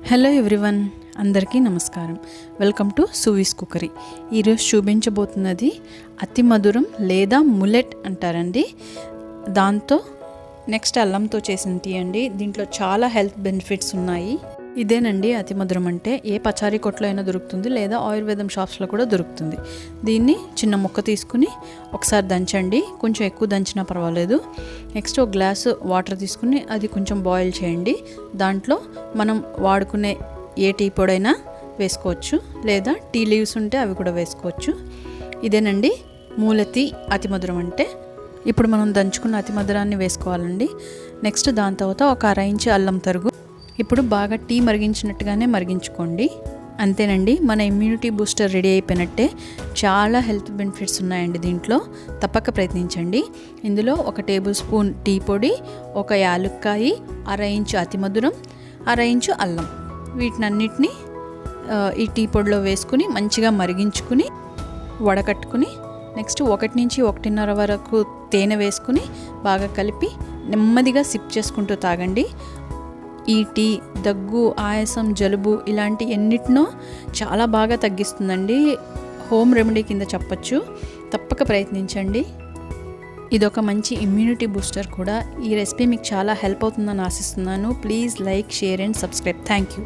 Hello everyone, అందరికీ నమస్కారం. Welcome to Suvis cookery. ఈరోజు చూపించబోతున్నది అతి మధురం లేదా ములెట్ అంటారండి. దాంతో నెక్స్ట్ అల్లంతో చేసిన టీ అండి. దీంట్లో చాలా హెల్త్ బెనిఫిట్స్ ఉన్నాయి. ఇదేనండి అతి మధురం అంటే. ఏ పచారీ కొట్లో అయినా దొరుకుతుంది, లేదా ఆయుర్వేదం షాప్స్లో కూడా దొరుకుతుంది. దీన్ని చిన్న ముక్క తీసుకుని ఒకసారి దంచండి. కొంచెం ఎక్కువ దంచినా పర్వాలేదు. నెక్స్ట్ ఒక గ్లాసు వాటర్ తీసుకుని అది కొంచెం బాయిల్ చేయండి. దాంట్లో మనం వాడుకునే ఏ టీ పొడైనా వేసుకోవచ్చు, లేదా టీ లీవ్స్ ఉంటే అవి కూడా వేసుకోవచ్చు. ఇదేనండి మూలతి అతి మధురం అంటే. ఇప్పుడు మనం దంచుకున్న అతి మధురాన్ని వేసుకోవాలండి. నెక్స్ట్ దాని తర్వాత ఒక 1/2 ఇంచు అల్లం తరుగు. ఇప్పుడు బాగా టీ మరిగించినట్టుగానే మరిగించుకోండి. అంతేనండి, మన ఇమ్యూనిటీ బూస్టర్ రెడీ అయిపోయినట్టే. చాలా హెల్త్ బెనిఫిట్స్ ఉన్నాయండి దీంట్లో. తప్పక ప్రయత్నించండి. ఇందులో 1 టేబుల్ స్పూన్ టీ పొడి, 1 యాలుక్కాయి, 1/2 ఇంచు అతి మధురం, 1/2 ఇంచు అల్లం, వీటినన్నిటినీ ఈ టీ పొడిలో వేసుకుని మంచిగా మరిగించుకుని వడకట్టుకుని నెక్స్ట్ 1 నుంచి 1.5 వరకు తేనె వేసుకుని బాగా కలిపి నెమ్మదిగా సిప్ చేసుకుంటూ తాగండి. ఈ టీ దగ్గు, ఆయాసం, జలుబు ఇలాంటి ఎన్నిటినో చాలా బాగా తగ్గిస్తుందండి. హోమ్ రెమెడీ కింద చెప్పచ్చు. తప్పక ప్రయత్నించండి. ఇదొక మంచి ఇమ్యూనిటీ బూస్టర్ కూడా. ఈ రెసిపీ మీకు చాలా హెల్ప్ అవుతుందని ఆశిస్తున్నాను. Please like, share and subscribe. Thank you.